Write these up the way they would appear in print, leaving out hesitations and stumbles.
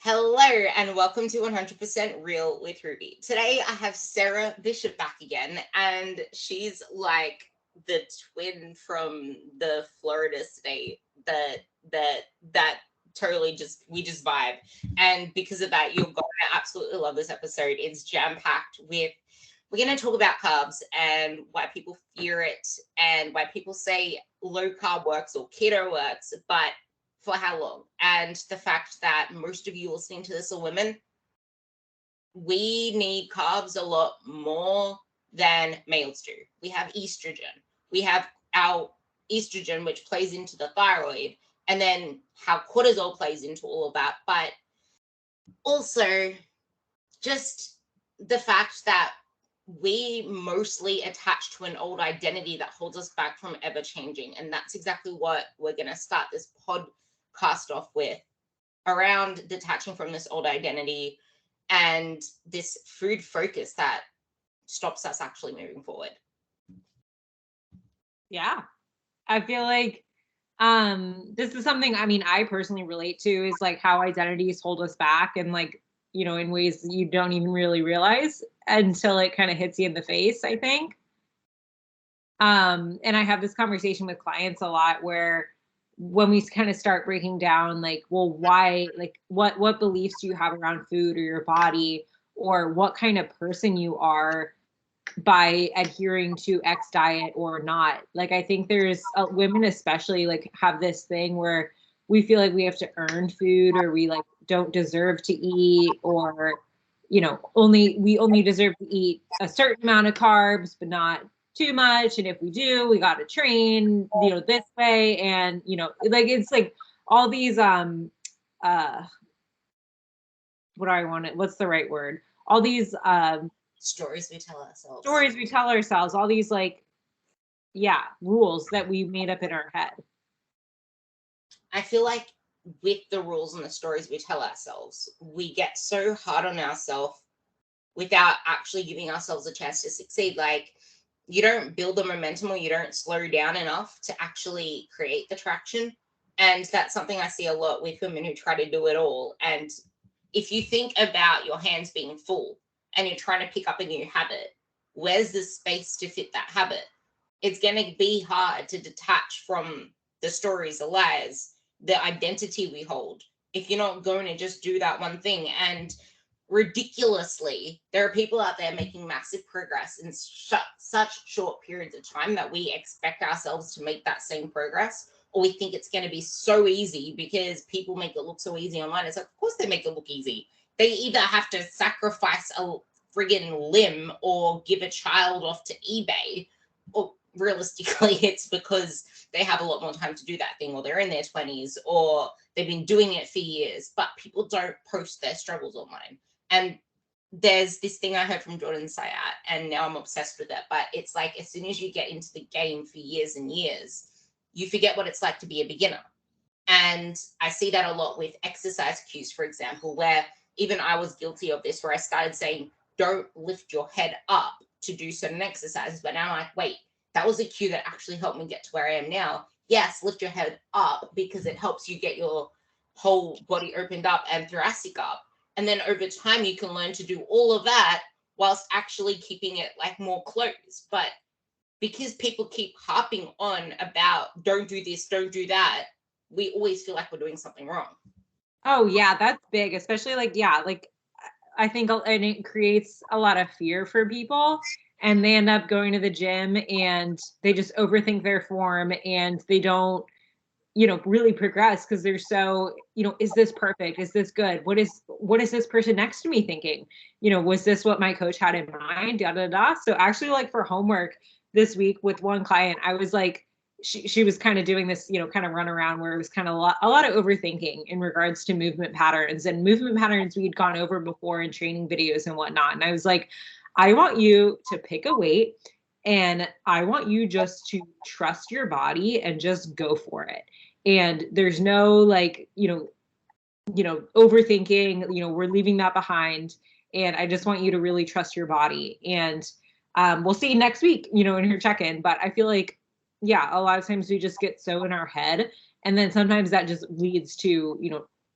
Hello and welcome to 100% Real with Ruby. Today I have Sarah Bishop back again, and she's like the twin from the Florida state that totally just vibe. And because of that, you're going to absolutely love this episode. It's jam-packed with we're going to talk about carbs and why people fear it and why people say low carb works or keto works, but for how long? And the fact that most of you listening to this are women, we need carbs a lot more than males do. We have estrogen. We have our estrogen, which plays into the thyroid, and then how cortisol plays into all of that. But also, just the fact that we mostly attach to an old identity that holds us back from ever changing. And that's exactly what we're going to start this podcast off with, around detaching from this old identity and this food focus that stops us actually moving forward. Yeah. I feel like this is something, I personally relate to, is like how identities hold us back, and like, in ways that you don't even really realize until it kind of hits you in the face, I think. And I have this conversation with clients a lot where when we kind of start breaking down, like, well, why, like, what beliefs do you have around food or your body, or what kind of person you are by adhering to X diet or not. Like, I think there's women especially like have this thing where we feel like we have to earn food, or we like don't deserve to eat, or we only deserve to eat a certain amount of carbs but not too much, and if we do, we got to train this way, and like it's like all these what do I want it what's the right word all these Stories we tell ourselves. All these like, yeah, rules that we made up in our head. I feel like with the rules and the stories we tell ourselves, we get so hard on ourselves without actually giving ourselves a chance to succeed. Like, you don't build the momentum, or you don't slow down enough to actually create the traction. And that's something I see a lot with women who try to do it all. And if you think about your hands being full and you're trying to pick up a new habit, where's the space to fit that habit? It's going to be hard to detach from the stories, the lies, the identity we hold, if you're not going to just do that one thing. And ridiculously, there are people out there making massive progress in such short periods of time that we expect ourselves to make that same progress, or we think it's going to be so easy because people make it look so easy online. It's like, of course they make it look easy. They either have to sacrifice a friggin' limb or give a child off to eBay, or realistically it's because they have a lot more time to do that thing, or they're in their 20s, or they've been doing it for years, but people don't post their struggles online. And there's this thing I heard from Jordan Sayat, and now I'm obsessed with it, but it's like, as soon as you get into the game for years and years, you forget what it's like to be a beginner. And I see that a lot with exercise cues, for example, where even I was guilty of this, where I started saying, don't lift your head up to do certain exercises. But now I'm like, wait, that was a cue that actually helped me get to where I am now. Yes, lift your head up because it helps you get your whole body opened up and thoracic up. And then over time, you can learn to do all of that whilst actually keeping it like more closed. But because people keep harping on about don't do this, don't do that, we always feel like we're doing something wrong. Oh yeah, that's big, especially like, yeah, like I think, and it creates a lot of fear for people, and they end up going to the gym and they just overthink their form, and they don't really progress because they're so, is this perfect? Is this good? What is this person next to me thinking? Was this what my coach had in mind? Da, da, da. So actually, like, for homework this week with one client, I was like, she was kind of doing this, kind of run around where it was kind of a lot of overthinking in regards to movement patterns, and movement patterns we'd gone over before in training videos and whatnot. And I was like, I want you to pick a weight, and I want you just to trust your body and just go for it. And there's no like, overthinking, we're leaving that behind. And I just want you to really trust your body. And we'll see next week, in her check-in. But I feel like, yeah, a lot of times we just get so in our head. And then sometimes that just leads to,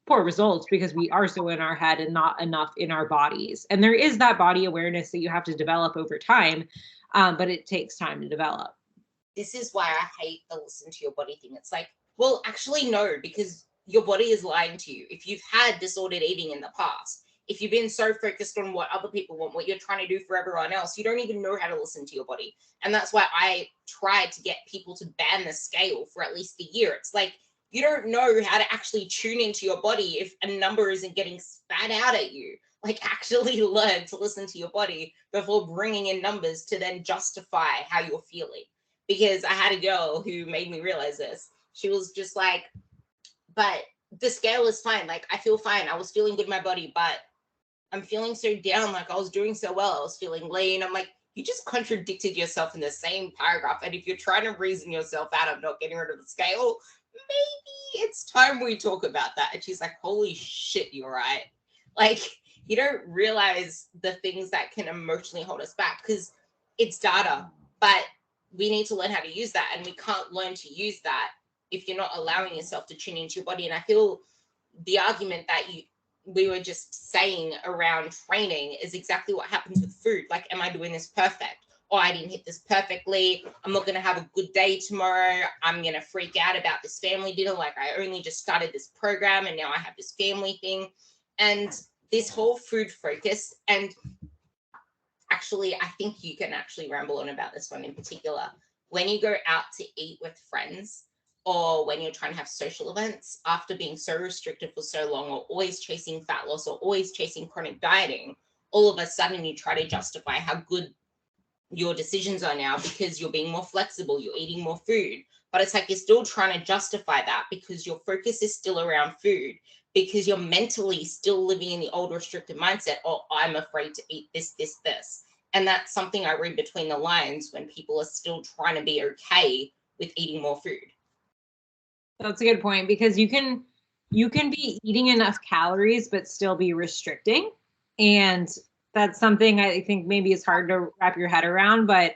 poor results because we are so in our head and not enough in our bodies. And there is that body awareness that you have to develop over time, but it takes time to develop. This is why I hate the listen to your body thing. It's like, well, actually, no, because your body is lying to you. If you've had disordered eating in the past, if you've been so focused on what other people want, what you're trying to do for everyone else, you don't even know how to listen to your body. And that's why I tried to get people to ban the scale for at least a year. It's like, you don't know how to actually tune into your body if a number isn't getting spat out at you. Like, actually learn to listen to your body before bringing in numbers to then justify how you're feeling. Because I had a girl who made me realize this. She was just like, but the scale is fine. Like, I feel fine. I was feeling good in my body, but I'm feeling so down. Like, I was doing so well. I was feeling lean. I'm like, you just contradicted yourself in the same paragraph. And if you're trying to reason yourself out of not getting rid of the scale, maybe it's time we talk about that. And she's like, holy shit, you're right. Like, you don't realize the things that can emotionally hold us back because it's data, but we need to learn how to use that. And we can't learn to use that if you're not allowing yourself to tune into your body. And I feel the argument that we were just saying around training is exactly what happens with food. Like, am I doing this perfect? Or I didn't hit this perfectly. I'm not going to have a good day tomorrow. I'm going to freak out about this family dinner. Like, I only just started this program and now I have this family thing. And this whole food focus, and actually, I think you can actually ramble on about this one in particular. When you go out to eat with friends, or when you're trying to have social events, after being so restricted for so long, or always chasing fat loss, or always chasing chronic dieting, all of a sudden you try to justify how good your decisions are now because you're being more flexible, you're eating more food. But it's like you're still trying to justify that because your focus is still around food, because you're mentally still living in the old restricted mindset. Oh, I'm afraid to eat this. And that's something I read between the lines when people are still trying to be okay with eating more food. That's a good point, because you can be eating enough calories but still be restricting. And that's something I think maybe is hard to wrap your head around. But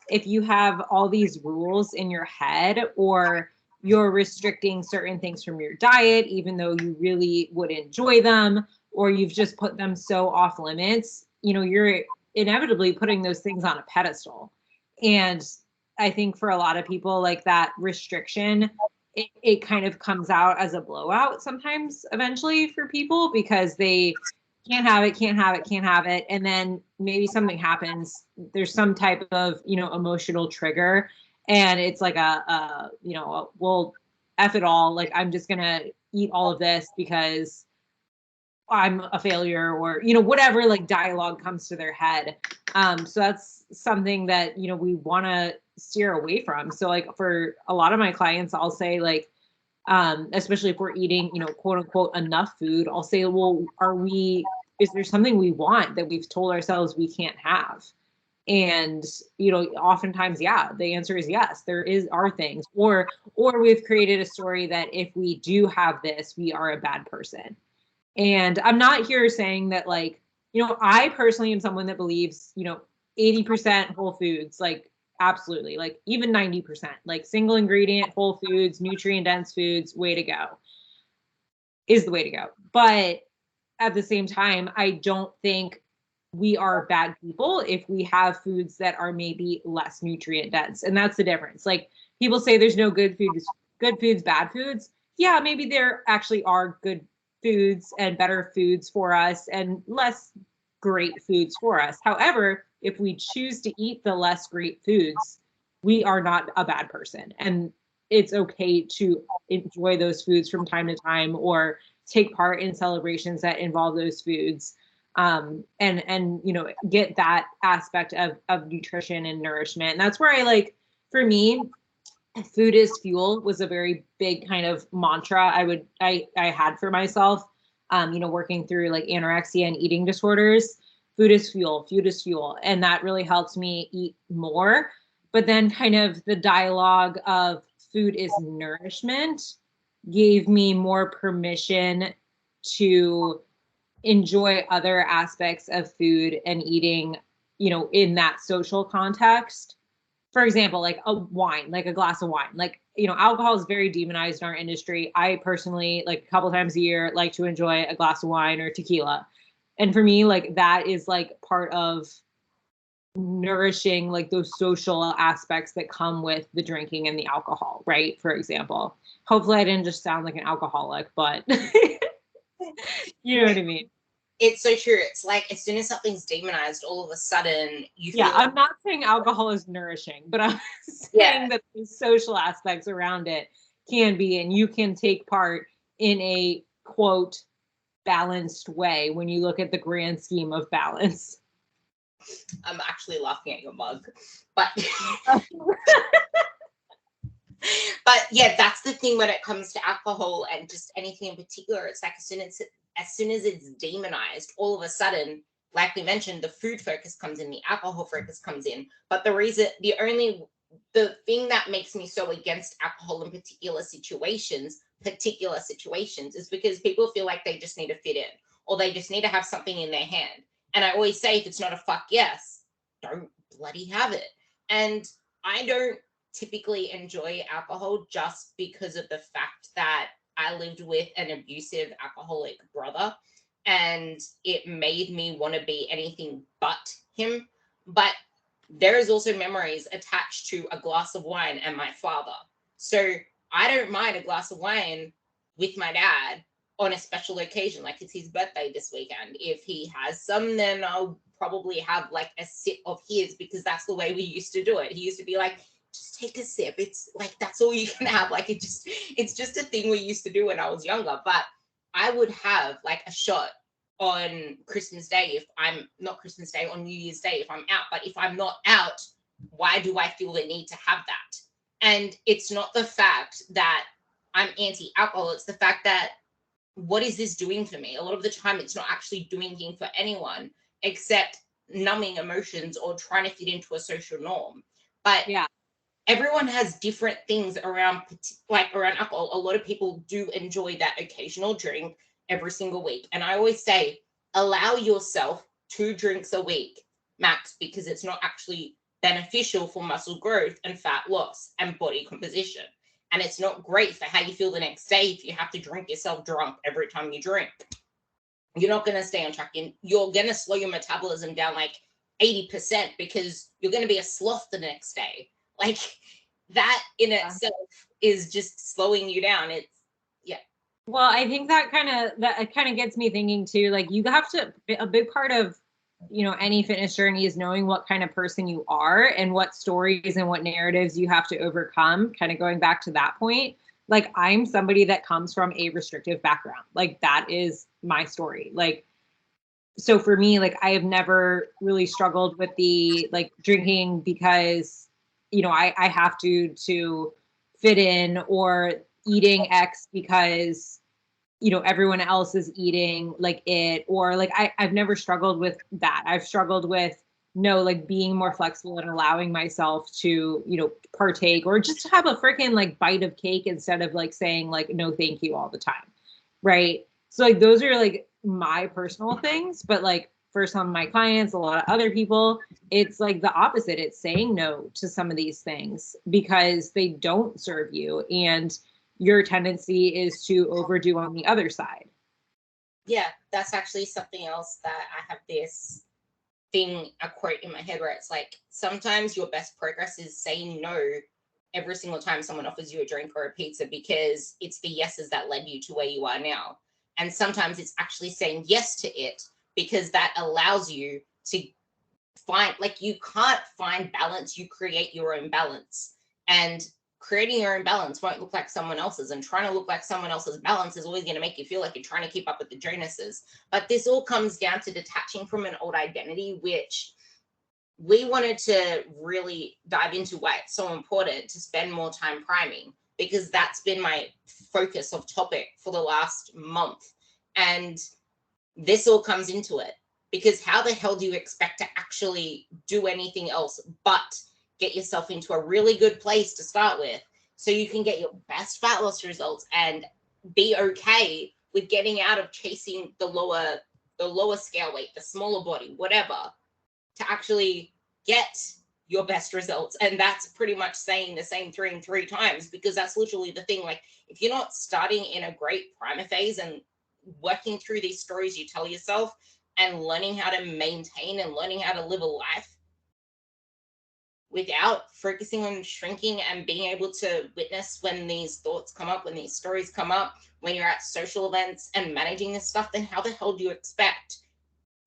if you have all these rules in your head, or you're restricting certain things from your diet, even though you really would enjoy them, or you've just put them so off limits, you're inevitably putting those things on a pedestal. And I think for a lot of people, like, that restriction, it kind of comes out as a blowout sometimes eventually for people, because they can't have it. And then maybe something happens. There's some type of, emotional trigger. And it's like well, F it all. Like, I'm just going to eat all of this because I'm a failure, or, whatever, like, dialogue comes to their head. So that's something that, we want to steer away from. So, like, for a lot of my clients, I'll say, like, especially if we're eating, quote unquote, enough food, I'll say, well, is there something we want that we've told ourselves we can't have? And, oftentimes, yeah, the answer is yes, are things, or we've created a story that if we do have this, we are a bad person. And I'm not here saying that, like, I personally am someone that believes, 80% whole foods, like, absolutely, like, even 90%, like, single ingredient whole foods, nutrient dense foods, way to go, is the way to go. But at the same time, I don't think we are bad people if we have foods that are maybe less nutrient dense. And that's the difference. Like, people say there's no good foods, bad foods. Yeah, maybe there actually are good foods and better foods for us and less great foods for us. However, if we choose to eat the less great foods, we are not a bad person. And it's okay to enjoy those foods from time to time, or take part in celebrations that involve those foods. And get that aspect of nutrition and nourishment. And that's where for me, food is fuel was a very big kind of mantra I had for myself, working through, like, anorexia and eating disorders. Food is fuel. And that really helped me eat more. But then kind of the dialogue of food is nourishment gave me more permission to enjoy other aspects of food and eating, in that social context, for example, like a wine, like a glass of wine, like, you know, alcohol is very demonized in our industry. I personally, like a couple times a year, like to enjoy a glass of wine or tequila. And for me, like that is like part of nourishing like those social aspects that come with the drinking and the alcohol, right? For example, hopefully I didn't just sound like an alcoholic, but you know what I mean? It's so true. It's like as soon as something's demonized, all of a sudden you Yeah, feel I'm not saying alcohol is nourishing, but I'm saying that the social aspects around it can be, and you can take part in a quote balanced way when you look at the grand scheme of balance. I'm actually laughing at your mug, but but yeah, that's the thing when it comes to alcohol and just anything in particular. It's like as soon as it's demonized, all of a sudden, like we mentioned, the food focus comes in, the alcohol focus comes in. But the thing that makes me so against alcohol in particular situations, is because people feel like they just need to fit in, or they just need to have something in their hand. And I always say, if it's not a fuck yes, don't bloody have it. And I don't typically enjoy alcohol just because of the fact that I lived with an abusive alcoholic brother, and it made me want to be anything but him. But there is also memories attached to a glass of wine and my father. So I don't mind a glass of wine with my dad on a special occasion, like it's his birthday this weekend. If he has some, then I'll probably have like a sip of his, because that's the way we used to do it. He used to be like, just take a sip. It's like, that's all you can have. Like it's just a thing we used to do when I was younger. But I would have like a shot on Christmas Day if I'm not Christmas Day, on New Year's Day if I'm out. But if I'm not out, why do I feel the need to have that? And it's not the fact that I'm anti-alcohol. It's the fact that, what is this doing for me? A lot of the time, it's not actually doing anything for anyone except numbing emotions or trying to fit into a social norm. But yeah, everyone has different things around alcohol. A lot of people do enjoy that occasional drink every single week. And I always say, allow yourself 2 drinks a week max, because it's not actually beneficial for muscle growth and fat loss and body composition. And it's not great for how you feel the next day if you have to drink yourself drunk every time you drink. You're not going to stay on track. And you're going to slow your metabolism down like 80% because you're going to be a sloth the next day. Like that in itself is just slowing you down. It's, yeah. Well, I think that kind of gets me thinking too, like you have to, a big part of, you know, any fitness journey is knowing what kind of person you are and what stories and what narratives you have to overcome. Kind of going back to that point, like I'm somebody that comes from a restrictive background. Like that is my story. Like, so for me, like I have never really struggled with the like drinking because, you know, I have to fit in, or eating X because, you know, everyone else is eating like it, or like I've never struggled with that. I've struggled with no, like being more flexible and allowing myself to, you know, partake or just to have a freaking like bite of cake instead of like saying like no thank you all the time. Right. So like those are like my personal things, but like for some of my clients, a lot of other people, it's like the opposite. It's saying no to some of these things because they don't serve you, and your tendency is to overdo on the other side. Yeah, that's actually something else that I have this thing, a quote in my head where it's like, sometimes your best progress is saying no every single time someone offers you a drink or a pizza, because it's the yeses that led you to where you are now. And sometimes it's actually saying yes to it, because that allows you to find, like, you can't find balance, you create your own balance. And creating your own balance won't look like someone else's, and trying to look like someone else's balance is always going to make you feel like you're trying to keep up with the Jonases. But this all comes down to detaching from an old identity, which we wanted to really dive into why it's so important to spend more time priming, because that's been my focus of topic for the last month. And this all comes into it, because how the hell do you expect to actually do anything else but get yourself into a really good place to start with, so you can get your best fat loss results and be okay with getting out of chasing the lower scale weight, the smaller body, whatever, to actually get your best results. And that's pretty much saying the same thing 3 times, because that's literally the thing. Like, if you're not starting in a great primer phase and working through these stories you tell yourself and learning how to maintain and learning how to live a life without focusing on shrinking and being able to witness when these thoughts come up, when these stories come up, when you're at social events and managing this stuff, then how the hell do you expect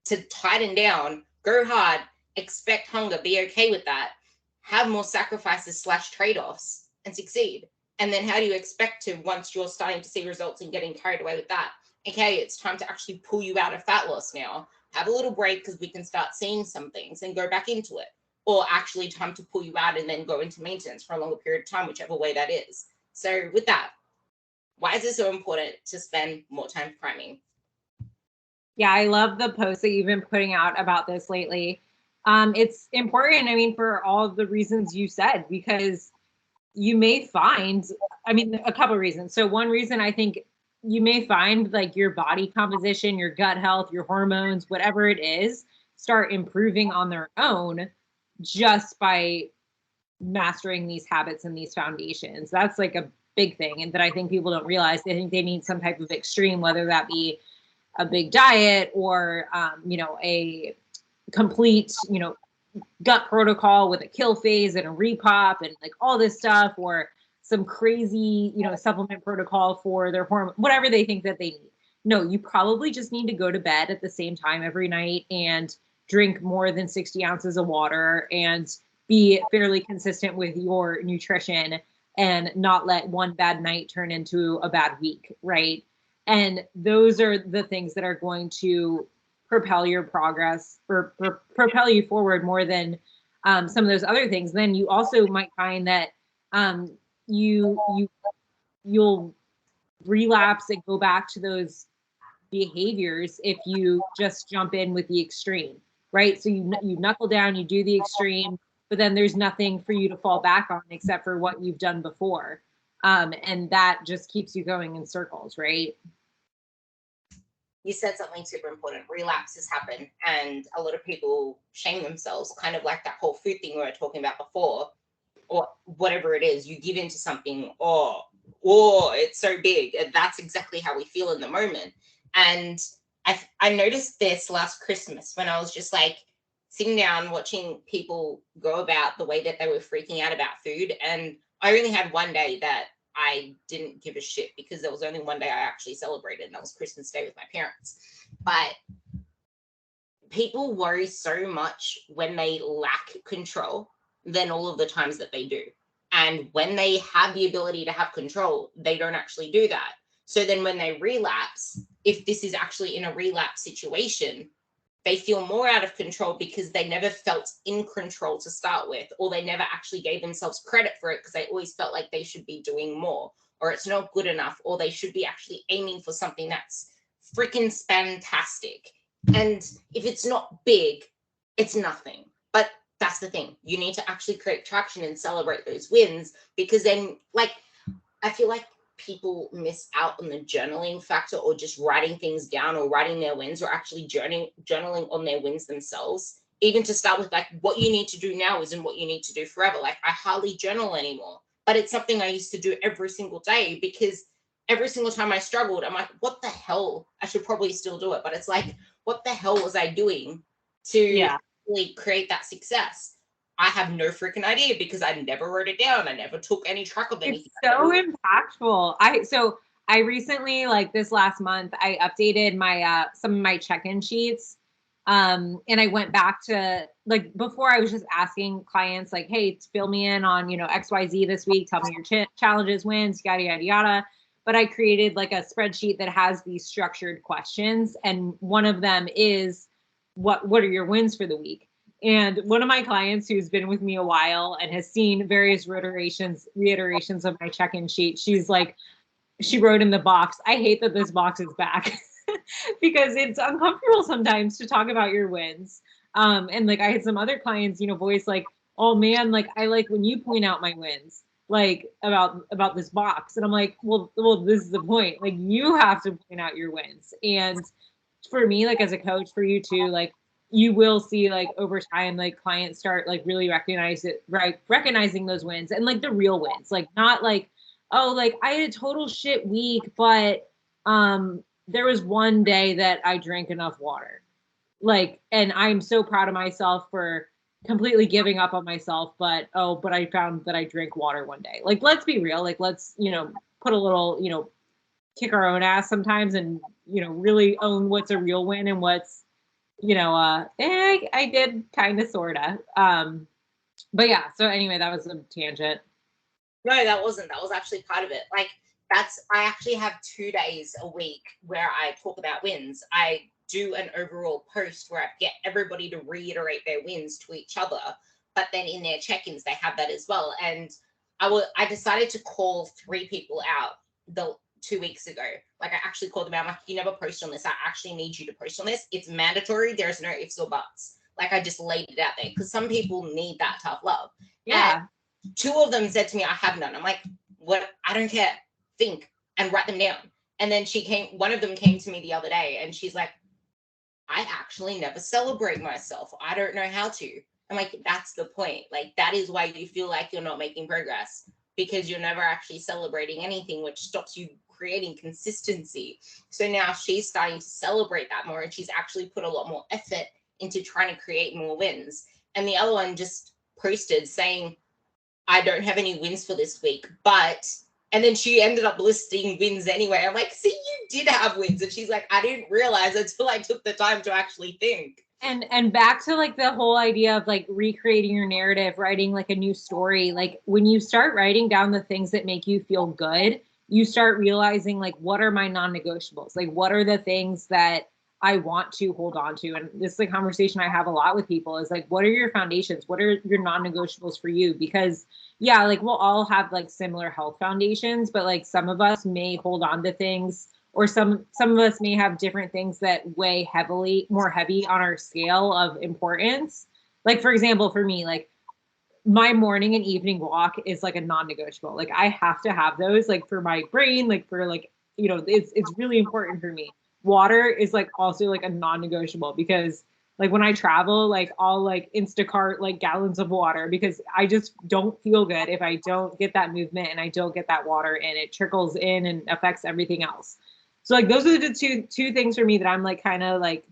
to tighten down, go hard, expect hunger, be okay with that, have more sacrifices / trade-offs and succeed? And then how do you expect to, once you're starting to see results and getting carried away with that, okay, it's time to actually pull you out of fat loss now, have a little break because we can start seeing some things and go back into it, or actually time to pull you out and then go into maintenance for a longer period of time, whichever way that is. So with that, why is it so important to spend more time priming? Yeah, I love the posts that you've been putting out about this lately. It's important, I mean, for all of the reasons you said, because you may find, I mean, a couple of reasons. So one reason, I think you may find like your body composition, your gut health, your hormones, whatever it is, start improving on their own just by mastering these habits and these foundations. That's like a big thing. And that I think people don't realize. They think they need some type of extreme, whether that be a big diet or, a complete, gut protocol with a kill phase and a repop and like all this stuff, or some crazy, supplement protocol for their hormone, whatever they think that they need. No, you probably just need to go to bed at the same time every night and drink more than 60 ounces of water and be fairly consistent with your nutrition and not let one bad night turn into a bad week, right? And those are the things that are going to propel your progress or propel you forward more than some of those other things. Then you also might find that you'll relapse and go back to those behaviors if you just jump in with the extreme, right? So you knuckle down, you do the extreme, but then there's nothing for you to fall back on except for what you've done before. And that just keeps you going in circles, right? You said something super important. Relapses happen, and a lot of people shame themselves, kind of like that whole food thing we were talking about before, or whatever it is. You give into something, or it's so big. And that's exactly how we feel in the moment. And I noticed this last Christmas when I was just like sitting down watching people go about the way that they were freaking out about food. And I only had one day that I didn't give a shit, because there was only one day I actually celebrated, and that was Christmas Day with my parents. But people worry so much when they lack control than all of the times that they do. And when they have the ability to have control, they don't actually do that. So then when they relapse, if this is actually in a relapse situation, they feel more out of control because they never felt in control to start with, or they never actually gave themselves credit for it because they always felt like they should be doing more, or it's not good enough, or they should be actually aiming for something that's freaking fantastic. And if it's not big, it's nothing. But that's the thing. You need to actually create traction and celebrate those wins, because then, like, I feel like people miss out on the journaling factor, or just writing things down, or writing their wins, or actually journaling on their wins themselves. Even to start with, like, what you need to do now isn't what you need to do forever. Like, I hardly journal anymore, but it's something I used to do every single day, because every single time I struggled, I'm like, what the hell? I should probably still do it. But it's like, what the hell was I doing to really create that success? I have no freaking idea, because I never wrote it down. I never took any track of anything. It's so impactful. I recently, like this last month, I updated my some of my check-in sheets. And I went back to, like, before I was just asking clients like, hey, fill me in on, XYZ this week. Tell me your challenges, wins, yada, yada, yada. But I created like a spreadsheet that has these structured questions. And one of them is, what are your wins for the week? And one of my clients who's been with me a while and has seen various reiterations of my check-in sheet, she's like, she wrote in the box, I hate that this box is back. Because it's uncomfortable sometimes to talk about your wins. And like, I had some other clients, voice like, oh man, like, I like when you point out my wins, like about this box. And I'm like, well, this is the point. Like, you have to point out your wins. And for me, like as a coach, for you too, like, you will see like over time, like clients start like really recognizing those wins and like the real wins, like not like, oh, like I had a total shit week, but there was one day that I drank enough water. Like, and I'm so proud of myself for completely giving up on myself, but I found that I drink water one day. Like, let's be real. Like, let's, put a little, kick our own ass sometimes and, really own what's a real win and what's, I did kind of, sort of. But yeah, so anyway, that was a tangent. No, that wasn't. That was actually part of it. Like, I actually have 2 days a week where I talk about wins. I do an overall post where I get everybody to reiterate their wins to each other, but then in their check-ins, they have that as well. And I decided to call 3 people out the 2 weeks ago. Like, I actually called them out. I'm like, you never post on this. I actually need you to post on this. It's mandatory. There's no ifs or buts. Like, I just laid it out there because some people need that tough love. Yeah. And 2 of them said to me, I have none. I'm like, what? I don't care. Think and write them down. And then one of them came to me the other day and she's like, I actually never celebrate myself. I don't know how to. I'm like, that's the point. Like, that is why you feel like you're not making progress, because you're never actually celebrating anything, which stops you creating consistency. So now she's starting to celebrate that more, and she's actually put a lot more effort into trying to create more wins. And the other one just posted saying, I don't have any wins for this week, and then she ended up listing wins anyway. I'm like, see, you did have wins. And she's like, I didn't realize until I took the time to actually think. And back to like the whole idea of like recreating your narrative, writing like a new story. Like when you start writing down the things that make you feel good, you start realizing like, what are my non-negotiables? Like, what are the things that I want to hold on to? And this is a conversation I have a lot with people, is like, what are your foundations? What are your non-negotiables for you? Because yeah, like we'll all have like similar health foundations, but like some of us may hold on to things, or some of us may have different things that weigh more heavy on our scale of importance. Like for example, for me, like my morning and evening walk is like a non-negotiable. Like I have to have those, like for my brain, like for like, it's really important for me. Water is like also like a non-negotiable, because like when I travel, like I'll like Instacart like gallons of water, because I just don't feel good if I don't get that movement and I don't get that water, and it trickles in and affects everything else. So like those are the two things for me that I'm like kind of like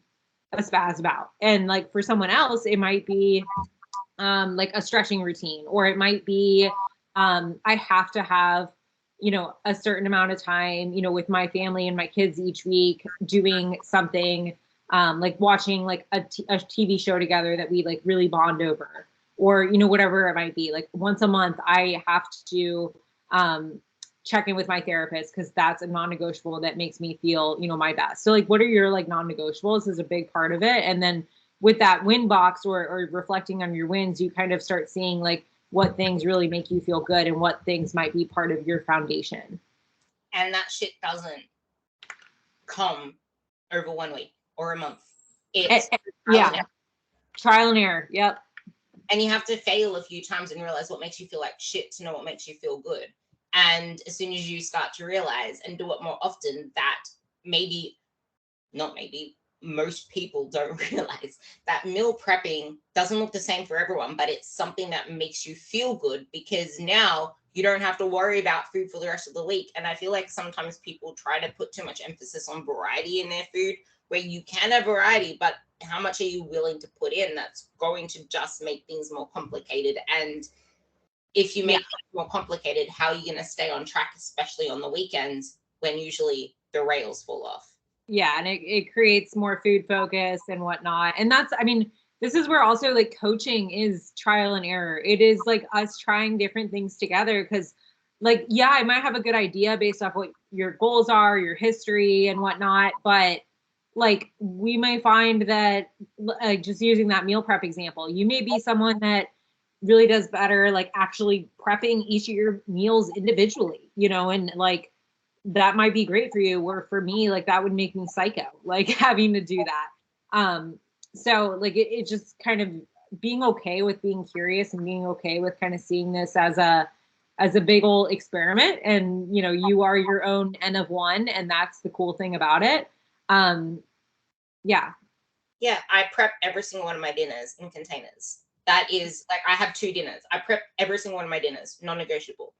a spaz about. And like for someone else, it might be like a stretching routine, or it might be I have to have a certain amount of time with my family and my kids each week doing something, like watching like a TV show together that we like really bond over, or whatever it might be. Like once a month I have to check in with my therapist, because that's a non-negotiable that makes me feel my best. So like, what are your like non-negotiables is a big part of it. And then with that win box, or reflecting on your wins, you kind of start seeing like what things really make you feel good and what things might be part of your foundation. And that shit doesn't come over 1 week or a month. It's trial and error. Yep. And you have to fail a few times and realize what makes you feel like shit to know what makes you feel good. And as soon as you start to realize and do it more often, that most people don't realize that meal prepping doesn't look the same for everyone, but it's something that makes you feel good, because now you don't have to worry about food for the rest of the week. And I feel like sometimes people try to put too much emphasis on variety in their food, where you can have variety, but how much are you willing to put in? That's going to just make things more complicated. And if you make things more complicated, how are you going to stay on track, especially on the weekends when usually the rails fall off? Yeah, and it creates more food focus and whatnot. And that's, I mean, this is where also like coaching is trial and error. It is like us trying different things together, because like, yeah, I might have a good idea based off what your goals are, your history and whatnot, but like we may find that, like just using that meal prep example, you may be someone that really does better like actually prepping each of your meals individually, and like that might be great for you, where for me, like that would make me psycho, like having to do that. So like it just kind of being okay with being curious, and being okay with kind of seeing this as a big old experiment. And you are your own N of one, and that's the cool thing about it. Yeah. Yeah, I prep every single one of my dinners in containers. That is like, I have 2 dinners. I prep every single one of my dinners, non-negotiable.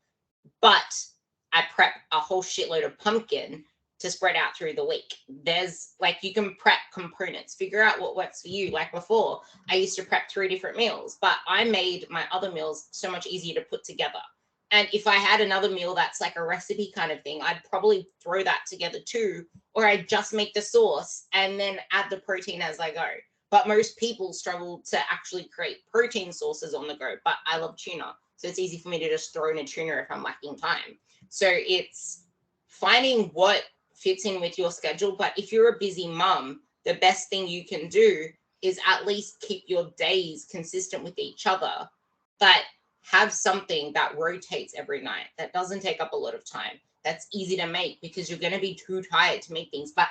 But I prep a whole shitload of pumpkin to spread out through the week. There's like, you can prep components, figure out what works for you. Like before, I used to prep 3 different meals, but I made my other meals so much easier to put together. And if I had another meal that's like a recipe kind of thing, I'd probably throw that together too, or I'd just make the sauce and then add the protein as I go. But most people struggle to actually create protein sources on the go. But I love tuna, so it's easy for me to just throw in a tuna if I'm lacking time. So it's finding what fits in with your schedule. But if you're a busy mum, the best thing you can do is at least keep your days consistent with each other, but have something that rotates every night, that doesn't take up a lot of time, that's easy to make, because you're going to be too tired to make things. But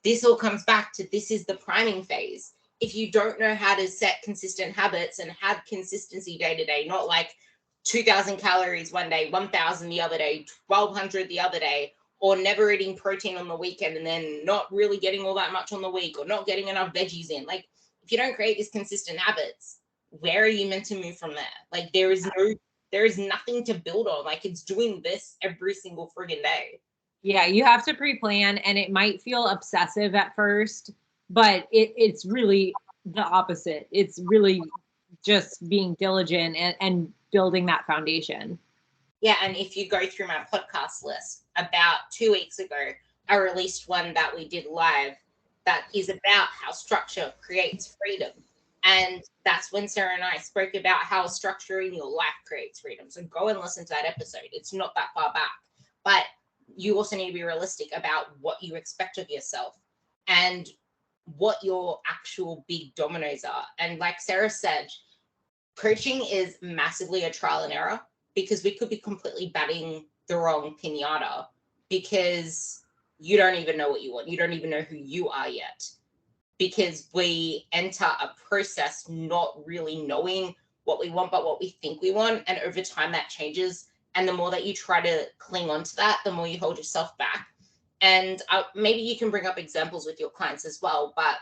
this all comes back to, this is the priming phase. If you don't know how to set consistent habits and have consistency day to day, not like 2,000 calories one day, 1,000 the other day, 1,200 the other day, or never eating protein on the weekend and then not really getting all that much on the week, or not getting enough veggies in. Like, if you don't create these consistent habits, where are you meant to move from there? Like, there is nothing to build on. Like, it's doing this every single friggin' day. Yeah, you have to pre-plan, and it might feel obsessive at first, but it's really the opposite. It's really just being diligent and building that foundation. Yeah, and if you go through my podcast list, about 2 weeks ago, I released one that we did live that is about how structure creates freedom. And that's when Sarah and I spoke about how structuring your life creates freedom. So go and listen to that episode. It's not that far back. But you also need to be realistic about what you expect of yourself and what your actual big dominoes are. And like Sarah said, coaching is massively a trial and error, because we could be completely batting the wrong pinata because you don't even know what you want. You don't even know who you are yet, because we enter a process not really knowing what we want, but what we think we want. And over time that changes. And the more that you try to cling on to that, the more you hold yourself back. And maybe you can bring up examples with your clients as well. But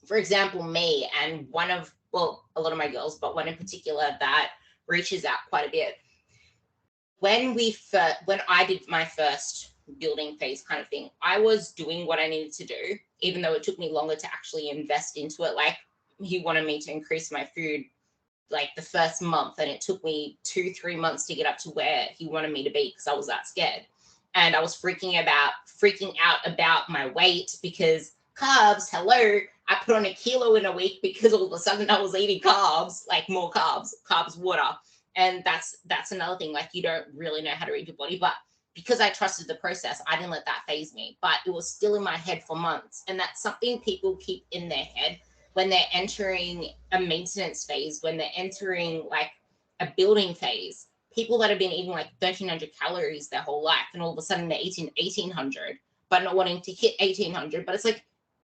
for example, me and one of, well, a lot of my girls, but one in particular that reaches out quite a bit. When I did my first building phase kind of thing, I was doing what I needed to do, even though it took me longer to actually invest into it. Like, he wanted me to increase my food like the first month, and it took me 2-3 months to get up to where he wanted me to be, because I was that scared. And I was freaking out about my weight, because carbs, hello, I put on 1 kilo in a week because all of a sudden I was eating carbs, like more carbs, water. And that's another thing. Like, you don't really know how to read your body, but because I trusted the process, I didn't let that phase me. But it was still in my head for months. And that's something people keep in their head when they're entering a maintenance phase, when they're entering like a building phase. People that have been eating like 1,300 calories their whole life, and all of a sudden they're eating 1,800, but not wanting to hit 1,800. But it's like,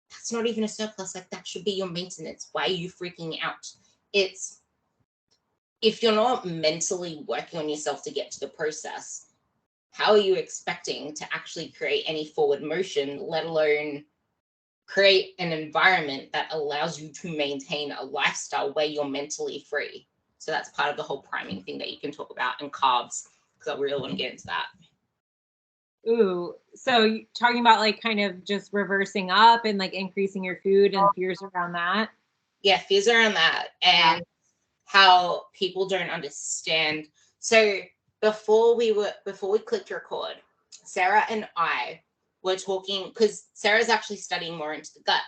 that's not even a surplus. Like, that should be your maintenance. Why are you freaking out? It's, if you're not mentally working on yourself to get to the process, how are you expecting to actually create any forward motion, let alone create an environment that allows you to maintain a lifestyle where you're mentally free? So that's part of the whole priming thing that you can talk about, and carbs, because I really want to get into that. Ooh, so talking about like kind of just reversing up and like increasing your food and fears around that. Yeah, fears around that, and how people don't understand. So before we clicked record, Sarah and I were talking, because Sarah's actually studying more into the gut,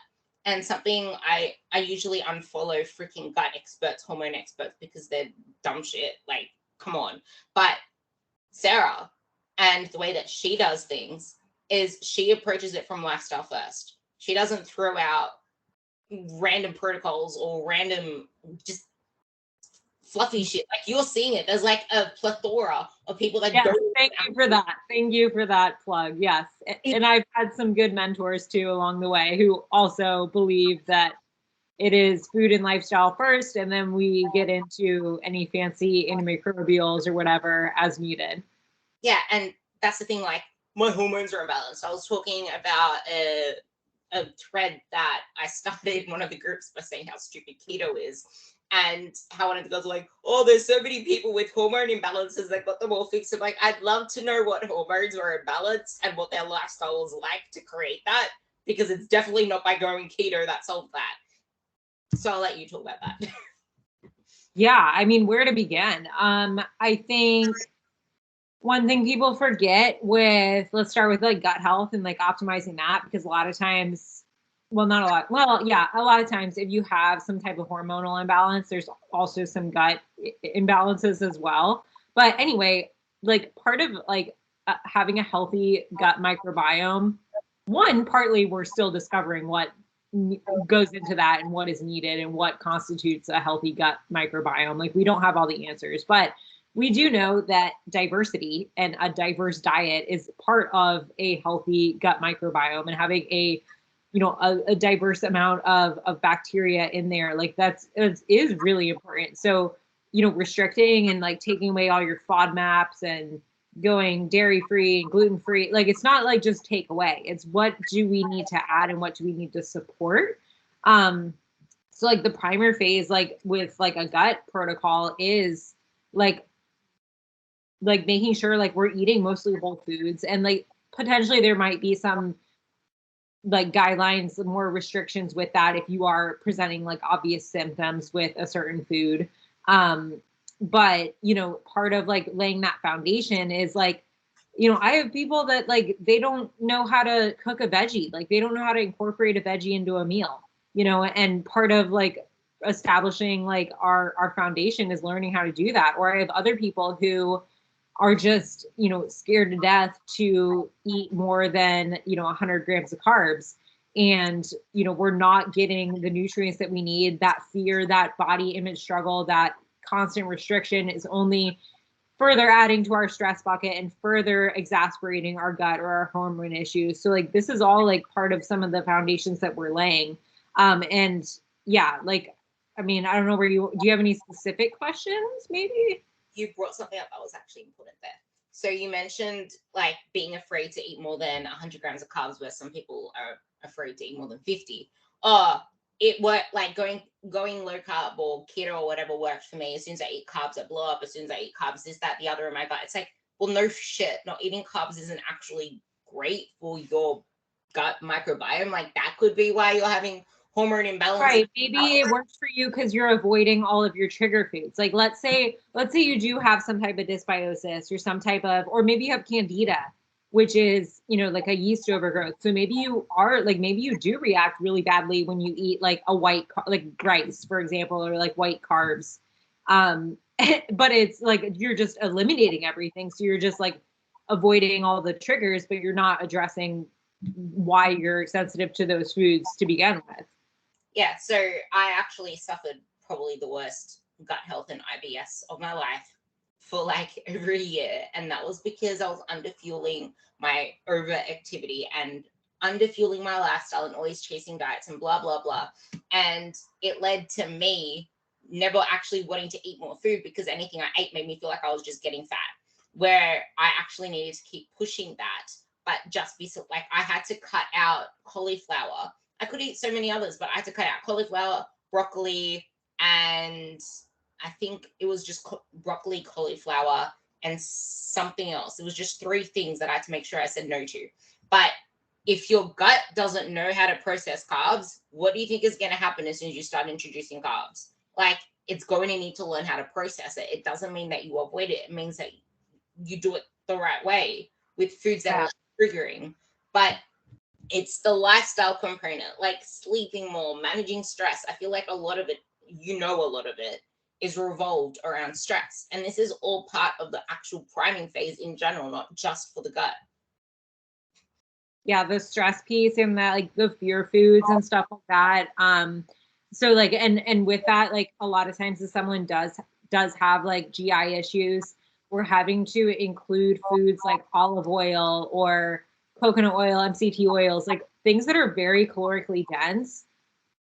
and something I usually unfollow freaking gut experts, hormone experts, because they're dumb shit. Like, come on. But Sarah, and the way that she does things, is she approaches it from lifestyle first. She doesn't throw out random protocols or random just fluffy shit. Like, you're seeing it. There's like a plethora of people that don't. Thank you for that. Thank you for that plug. Yes. And I've had some good mentors too along the way who also believe that it is food and lifestyle first, and then we get into any fancy antimicrobials or whatever as needed. Yeah, and that's the thing. Like, my hormones are imbalanced. I was talking about a a thread that I started in one of the groups by saying how stupid keto is, and how one of the girls were like, oh, there's so many people with hormone imbalances that got them all fixed. I'm like, I'd love to know what hormones were imbalanced and what their lifestyle was like to create that, because it's definitely not by going keto that solved that. So I'll let you talk about that. Yeah, I mean, where to begin? I think one thing people forget with, let's start with like gut health and like optimizing that, because a lot of times, well, not a lot, well, yeah, a lot of times if you have some type of hormonal imbalance, there's also some gut imbalances as well. But anyway, like part of like having a healthy gut microbiome, one, partly we're still discovering what goes into that and what is needed and what constitutes a healthy gut microbiome. Like we don't have all the answers, but we do know that diversity and a diverse diet is part of a healthy gut microbiome, and having a, you know, a diverse amount of bacteria in there, like is really important. So, you know, restricting and like taking away all your FODMAPs and going dairy free and gluten free, like it's not like just take away, it's what do we need to add and what do we need to support. So like the primer phase, like with like a gut protocol, is like making sure like we're eating mostly whole foods, and like potentially there might be some like guidelines, more restrictions with that if you are presenting like obvious symptoms with a certain food. But you know, part of like laying that foundation is like, you know, I have people that like they don't know how to cook a veggie, like they don't know how to incorporate a veggie into a meal, you know, and part of like establishing like our foundation is learning how to do that. Or I have other people who are just, you know, scared to death to eat more than, you know, 100 grams of carbs. And, you know, we're not getting the nutrients that we need. That fear, that body image struggle, that constant restriction is only further adding to our stress bucket and further exacerbating our gut or our hormone issues. So like, this is all like part of some of the foundations that we're laying. And yeah, like, I mean, I don't know do you have any specific questions maybe? You brought something up that was actually important there. So you mentioned like being afraid to eat more than 100 grams of carbs, where some people are afraid to eat more than 50. It worked, like going low carb or keto or whatever worked for me. As soon as I eat carbs, I blow up. As soon as I eat carbs, this, that, the other in my gut. It's like, well, no shit. Not eating carbs isn't actually great for your gut microbiome. Like that could be why you're having hormone imbalance. Right. Maybe it works for you because you're avoiding all of your trigger foods. Like let's say you do have some type of dysbiosis or some type of, or maybe you have candida, which is, you know, like a yeast overgrowth. So maybe you are like, maybe you do react really badly when you eat like a white, like rice, for example, or like white carbs. But it's like, you're just eliminating everything. So you're just like avoiding all the triggers, but you're not addressing why you're sensitive to those foods to begin with. Yeah, so I actually suffered probably the worst gut health and IBS of my life for like over a year. And that was because I was underfueling my overactivity and underfueling my lifestyle and always chasing diets and blah, blah, blah. And it led to me never actually wanting to eat more food, because anything I ate made me feel like I was just getting fat, where I actually needed to keep pushing that. But just be so, like, I had to cut out cauliflower. I could eat so many others, but I had to cut out cauliflower, broccoli, and I think it was just broccoli, cauliflower, and something else. It was just 3 things that I had to make sure I said no to. But if your gut doesn't know how to process carbs, what do you think is going to happen as soon as you start introducing carbs? Like, it's going to need to learn how to process it. It doesn't mean that you avoid it. It means that you do it the right way with foods that are triggering. But it's the lifestyle component, like sleeping more, managing stress. I feel like a lot of it, you know, a lot of it is revolved around stress. And this is all part of the actual priming phase in general, not just for the gut. Yeah, the stress piece and that, like the fear foods and stuff like that. So like, and with that, like a lot of times if someone does have like GI issues, we're having to include foods like olive oil or coconut oil, MCT oils, like things that are very calorically dense,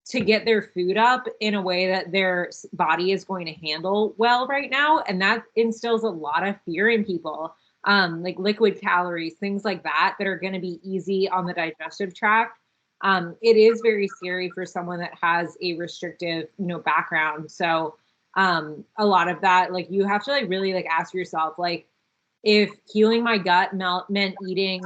to get their food up in a way that their body is going to handle well right now. And that instills a lot of fear in people. Like liquid calories, things like that, that are going to be easy on the digestive tract. It is very scary for someone that has a restrictive, background. So a lot of that, like you have to like really like ask yourself, like if healing my gut meant eating,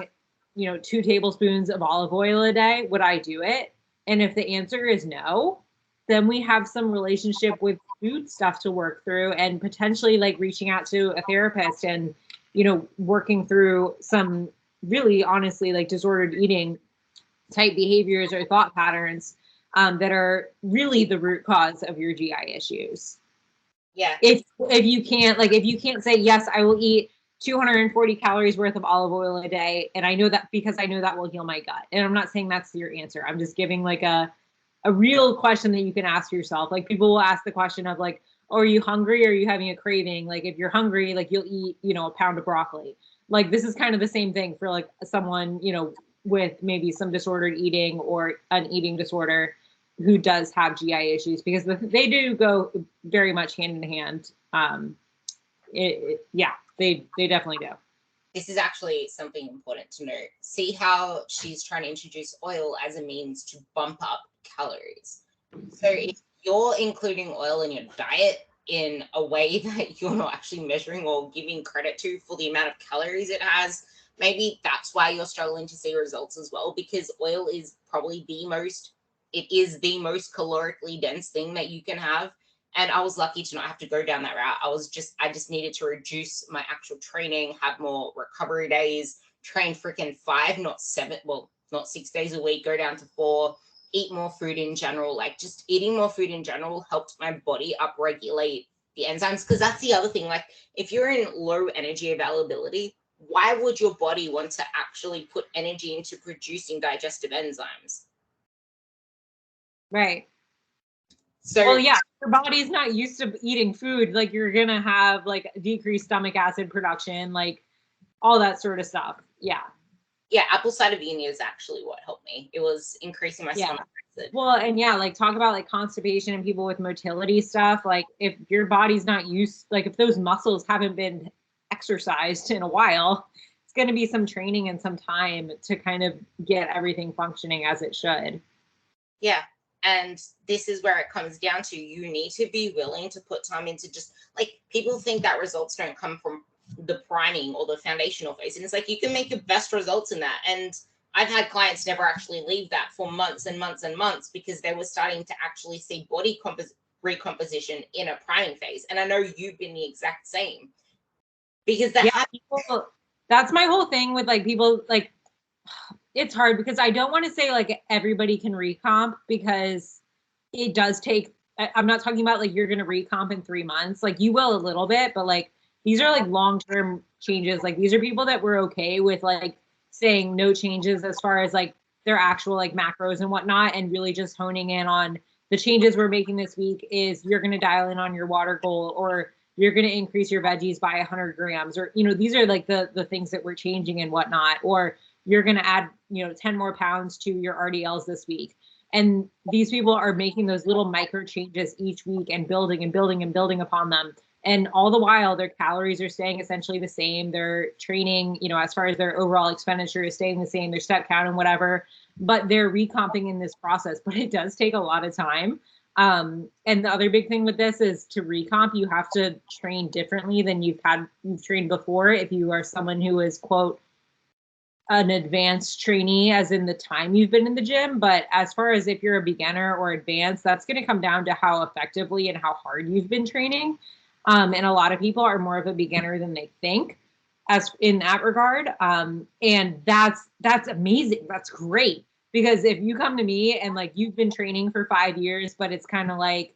2 tablespoons of olive oil a day, would I do it? And if the answer is no, then we have some relationship with food stuff to work through and potentially like reaching out to a therapist and, working through some really honestly like disordered eating type behaviors or thought patterns that are really the root cause of your GI issues. Yeah. If you can't say, yes, I will eat 240 calories worth of olive oil a day, and I know that because I know that will heal my gut. And I'm not saying that's your answer. I'm just giving like a real question that you can ask yourself. Like people will ask the question of like, oh, are you hungry? Or are you having a craving? Like if you're hungry, like you'll eat, a pound of broccoli. Like this is kind of the same thing for like someone, with maybe some disordered eating or an eating disorder who does have GI issues, because they do go very much hand in hand. Yeah, they definitely do. This is actually something important to note. See how she's trying to introduce oil as a means to bump up calories. So if you're including oil in your diet in a way that you're not actually measuring or giving credit to for the amount of calories it has, maybe that's why you're struggling to see results as well, because oil is probably the most calorically dense thing that you can have. And I was lucky to not have to go down that route. I just needed to reduce my actual training, have more recovery days, train freaking 5, not 7, well, not 6 days a week, go down to 4, eat more food in general. Like just eating more food in general helped my body upregulate the enzymes. Because that's the other thing. Like if you're in low energy availability, why would your body want to actually put energy into producing digestive enzymes? Right. So, well, yeah, your body's not used to eating food. Like you're gonna have like decreased stomach acid production, like all that sort of stuff. Yeah. Yeah, apple cider vinegar is actually what helped me. It was increasing my stomach acid. Well, and yeah, like talk about like constipation and people with motility stuff. Like if your body's not used, like if those muscles haven't been exercised in a while, it's going to be some training and some time to kind of get everything functioning as it should. Yeah. And this is where it comes down to, you need to be willing to put time into, just like people think that results don't come from the priming or the foundational phase. And it's like, you can make your best results in that. And I've had clients never actually leave that for months and months and months because they were starting to actually see body recomposition in a priming phase. And I know you've been the exact same, because that's my whole thing with like people, like it's hard because I don't want to say like everybody can recomp, because it does take, I'm not talking about like you're going to recomp in 3 months. Like you will a little bit, but like these are like long-term changes. Like these are people that were okay with like saying no changes as far as like their actual like macros and whatnot, and really just honing in on the changes we're making this week is you're going to dial in on your water goal, or you're going to increase your veggies by 100 grams, or, these are like the things that we're changing and whatnot, or you're going to add, 10 more pounds to your RDLs this week. And these people are making those little micro changes each week and building and building and building upon them. And all the while their calories are staying essentially the same. Their training, as far as their overall expenditure is staying the same, their step count and whatever, but they're recomping in this process, but it does take a lot of time. And the other big thing with this is to recomp, you have to train differently than you've trained before. If you are someone who is, quote, an advanced trainee, as in the time you've been in the gym. But as far as if you're a beginner or advanced, that's going to come down to how effectively and how hard you've been training. And a lot of people are more of a beginner than they think as in that regard. And that's amazing. That's great. Because if you come to me and like you've been training for 5 years, but it's kind of like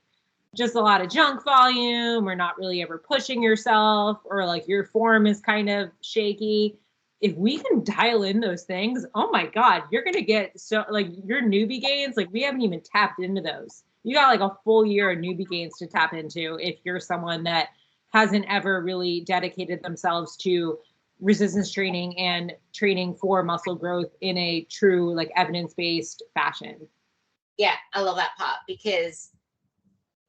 just a lot of junk volume, or not really ever pushing yourself, or like your form is kind of shaky, if we can dial in those things, oh my God, you're going to get so like your newbie gains, like we haven't even tapped into those. You got like a full year of newbie gains to tap into if you're someone that hasn't ever really dedicated themselves to resistance training and training for muscle growth in a true like evidence-based fashion. Yeah, I love that part, because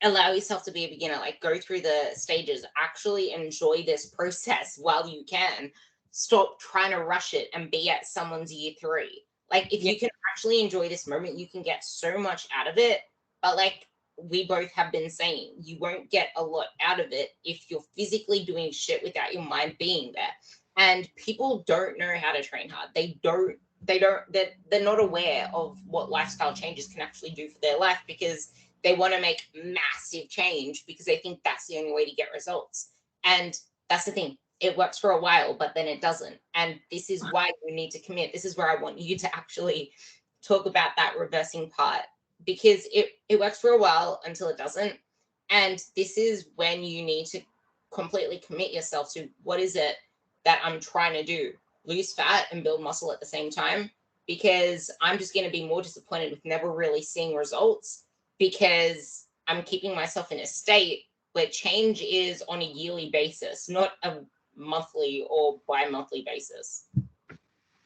allow yourself to be a beginner, like go through the stages, actually enjoy this process while you can. Stop trying to rush it and be at someone's year 3. Like, if you can actually enjoy this moment, you can get so much out of it. But like we both have been saying, you won't get a lot out of it if you're physically doing shit without your mind being there. And people don't know how to train hard. They're not aware of what lifestyle changes can actually do for their life, because they want to make massive change because they think that's the only way to get results. And that's the thing. It works for a while, but then it doesn't. And this is why you need to commit. This is where I want you to actually talk about that reversing part, because it works for a while until it doesn't. And this is when you need to completely commit yourself to, what is it that I'm trying to do? Lose fat and build muscle at the same time, because I'm just going to be more disappointed with never really seeing results, because I'm keeping myself in a state where change is on a yearly basis, not a monthly or bi-monthly basis.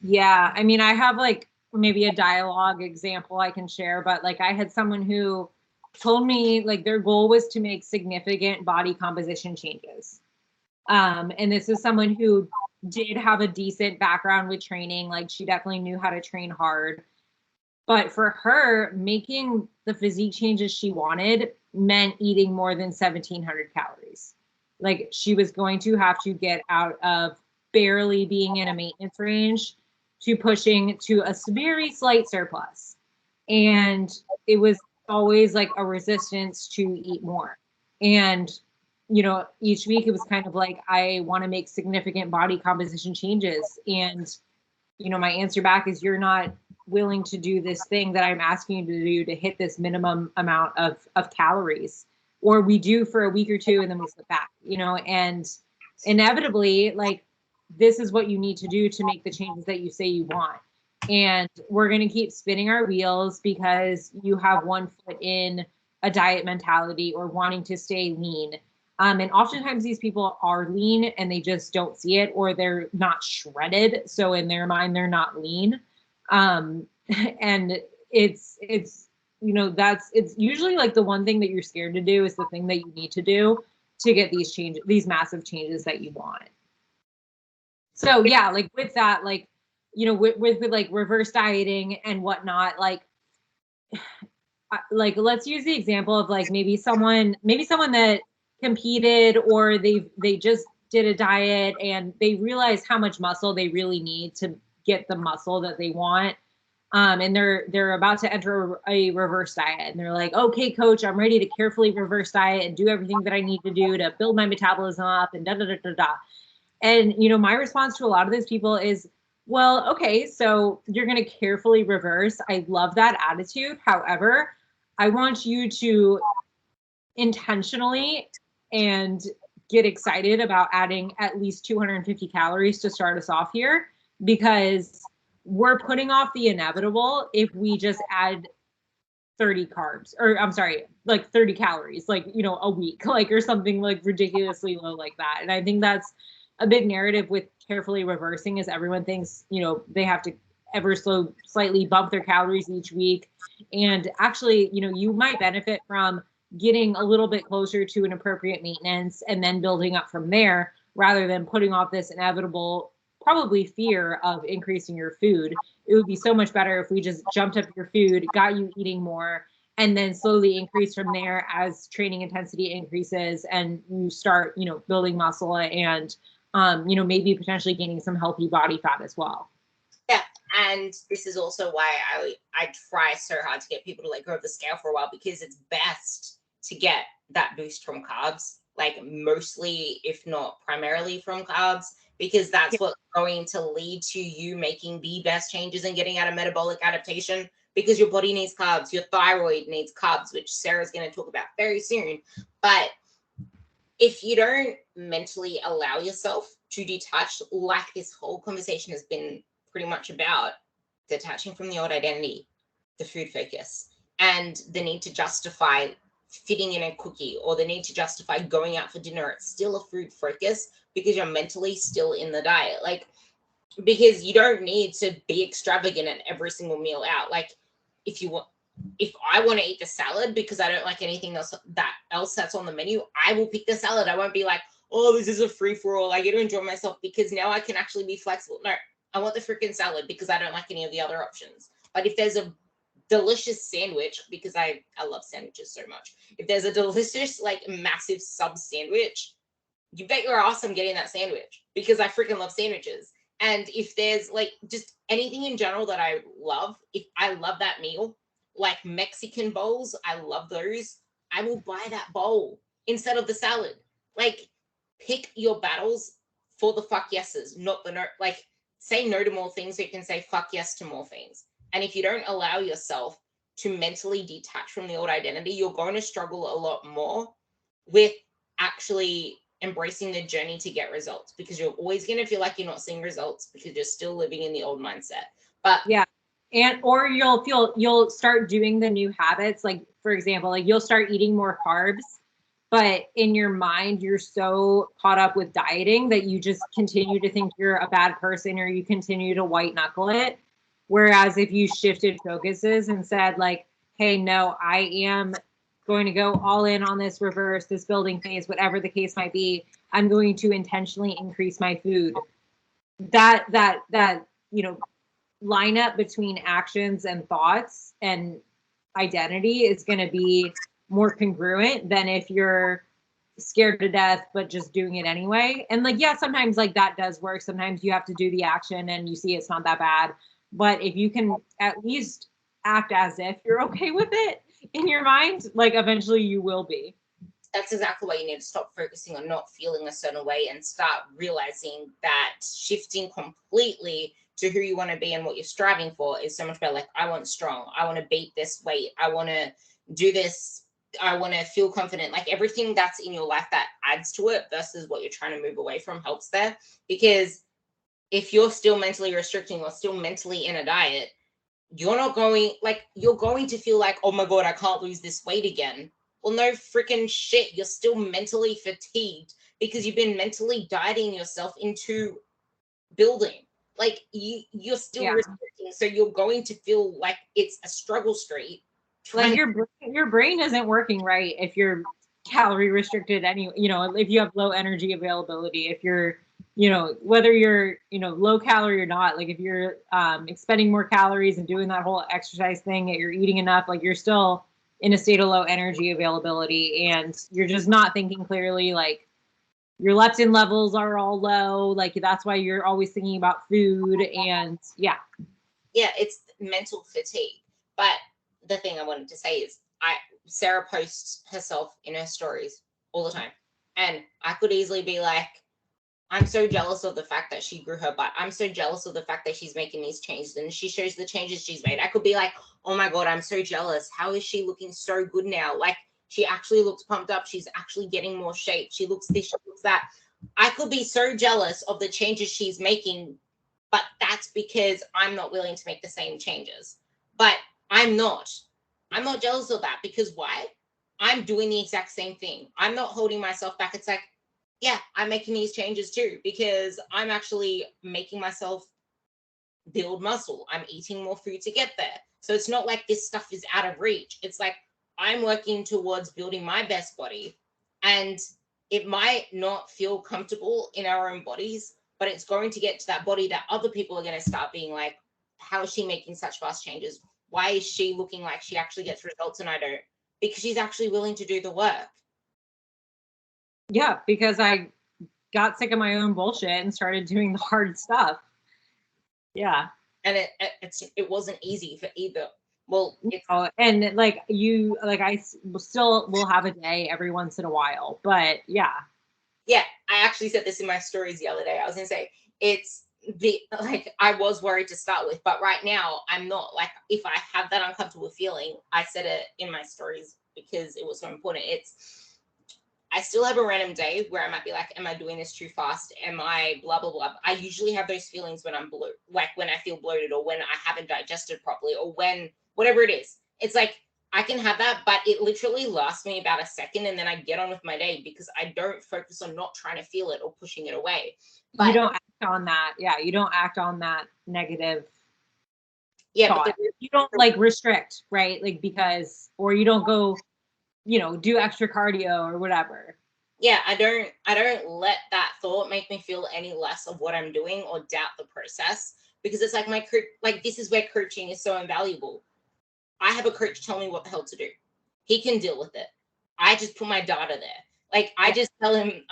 Yeah, I mean, I have like maybe a dialogue example I can share, but like I had someone who told me like their goal was to make significant body composition changes. And this is someone who did have a decent background with training. Like she definitely knew how to train hard. But for her, making the physique changes she wanted meant eating more than 1,700 calories. Like she was going to have to get out of barely being in a maintenance range to pushing to a very slight surplus. And it was always like a resistance to eat more. And, you know, each week it was kind of like, I want to make significant body composition changes. And, you know, my answer back is, you're not willing to do this thing that I'm asking you to do to hit this minimum amount of calories. Or we do for a week or two and then we slip back, you know, and inevitably, like, this is what you need to do to make the changes that you say you want. And we're going to keep spinning our wheels because you have one foot in a diet mentality or wanting to stay lean. And oftentimes these people are lean and they just don't see it, or they're not shredded. So in their mind, they're not lean. And it's, you know, it's usually like the one thing that you're scared to do is the thing that you need to do to get these changes, these massive changes that you want. So yeah, like with that, like, you know, with like reverse dieting and whatnot, like let's use the example of like maybe someone that competed, or they just did a diet and they realize how much muscle they really need to get the muscle that they want. And they're about to enter a reverse diet, and they're like, okay, coach, I'm ready to carefully reverse diet and do everything that I need to do to build my metabolism up and da da da da da. And, you know, my response to a lot of those people is, well, okay, so you're going to carefully reverse. I love that attitude. However, I want you to intentionally and get excited about adding at least 250 calories to start us off here, because we're putting off the inevitable if we just add 30 carbs, or I'm sorry, like 30 calories, like, you know, a week, like, or something like ridiculously low like that. And I think that's a big narrative with carefully reversing, is everyone thinks, you know, they have to ever so slightly bump their calories each week. And actually, you know, you might benefit from getting a little bit closer to an appropriate maintenance and then building up from there, rather than putting off this inevitable, probably fear of increasing your food. It would be so much better if we just jumped up your food, got you eating more, and then slowly increase from there as training intensity increases and you start, you know, building muscle and, you know, maybe potentially gaining some healthy body fat as well. Yeah, and this is also why I try so hard to get people to let go of the scale for a while, because it's best to get that boost from carbs, like mostly, if not primarily from carbs, because that's what's going to lead to you making the best changes and getting out of metabolic adaptation, because your body needs carbs, your thyroid needs carbs, which Sarah's going to talk about very soon. But if you don't mentally allow yourself to detach, like this whole conversation has been pretty much about, detaching from the old identity, the food focus, and the need to justify fitting in a cookie, or the need to justify going out for dinner, it's still a food focus because you're mentally still in the diet. Like, because you don't need to be extravagant at every single meal out. Like, if I want to eat the salad because I don't like anything else that's on the menu, I will pick the salad. I won't be like, oh, this is a free for all, I get to enjoy myself because now I can actually be flexible. No, I want the freaking salad because I don't like any of the other options. But if there's a delicious sandwich, because I love sandwiches so much, if there's a delicious, like, massive sub sandwich, you bet your ass I'm getting that sandwich because I freaking love sandwiches. And if there's, like, just anything in general that I love, if I love that meal, like Mexican bowls, I love those. I will buy that bowl instead of the salad. Like, pick your battles for the fuck yeses, not the no. Like, say no to more things so you can say fuck yes to more things. And if you don't allow yourself to mentally detach from the old identity, you're going to struggle a lot more with actually embracing the journey to get results, because you're always going to feel like you're not seeing results because you're still living in the old mindset. But yeah. And or you'll start doing the new habits. Like, for example, like you'll start eating more carbs, but in your mind you're so caught up with dieting that you just continue to think you're a bad person, or you continue to white knuckle it. Whereas if you shifted focuses and said like, hey, no, I am going to go all in on this reverse, this building phase, whatever the case might be, I'm going to intentionally increase my food. That lineup between actions and thoughts and identity is going to be more congruent than if you're scared to death but just doing it anyway. And like, yeah, sometimes like that does work. Sometimes you have to do the action and you see it's not that bad. But if you can at least act as if you're okay with it in your mind, like eventually you will be. That's exactly why you need to stop focusing on not feeling a certain way and start realizing that shifting completely to who you want to be and what you're striving for is so much better. Like, I want strong, I want to beat this weight, I want to do this, I want to feel confident. Like, everything that's in your life that adds to it versus what you're trying to move away from helps there. Because if you're still mentally restricting or still mentally in a diet, you're not going, like, you're going to feel like, oh my God, I can't lose this weight again. Well, no freaking shit. You're still mentally fatigued because you've been mentally dieting yourself into building. Like, you're still restricting. So you're going to feel like it's a struggle street. Like your brain isn't working right if you're calorie restricted if you have low energy availability, if you're whether you're low calorie or not, like if you're expending more calories and doing that whole exercise thing, that you're eating enough, like you're still in a state of low energy availability and you're just not thinking clearly. Like, your leptin levels are all low, like that's why you're always thinking about food. And it's mental fatigue. But the thing I wanted to say is, Sarah posts herself in her stories all the time, and I could easily be like, I'm so jealous of the fact that she grew her butt. I'm so jealous of the fact that she's making these changes and she shows the changes she's made. I could be like, oh my God, I'm so jealous. How is she looking so good now? Like, she actually looks pumped up. She's actually getting more shape. She looks this, she looks that. I could be so jealous of the changes she's making, but that's because I'm not willing to make the same changes. But I'm not jealous of that, because why? I'm doing the exact same thing. I'm not holding myself back. It's like, yeah, I'm making these changes too, because I'm actually making myself build muscle. I'm eating more food to get there. So it's not like this stuff is out of reach. It's like, I'm working towards building my best body, and it might not feel comfortable in our own bodies, but it's going to get to that body that other people are going to start being like, how is she making such fast changes? Why is she looking like she actually gets results and I don't? Because she's actually willing to do the work. Yeah, because I got sick of my own bullshit and started doing the hard stuff. Yeah. And it wasn't easy for either. Well, and like I still will have a day every once in a while, but yeah. Yeah, I actually said this in my stories the other day. I was gonna say, it's like, I was worried to start with, but right now I'm not. Like, if I have that uncomfortable feeling, I said it in my stories because it was so important. I still have a random day where I might be like, am I doing this too fast? Am I blah, blah, blah? I usually have those feelings when I'm like when I feel bloated, or when I haven't digested properly, or when whatever it is. It's like, I can have that, but it literally lasts me about a second, and then I get on with my day because I don't focus on not trying to feel it or pushing it away. But you don't act on that. Yeah, you don't act on that negative thought. But you don't like restrict, right? Like, because, or you don't go, do extra cardio or whatever. yeah, I don't let that thought make me feel any less of what I'm doing or doubt the process, because it's like like this is where coaching is so invaluable. I have a coach tell me what the hell to do. He can deal with it. I just put my data there. Like I just tell him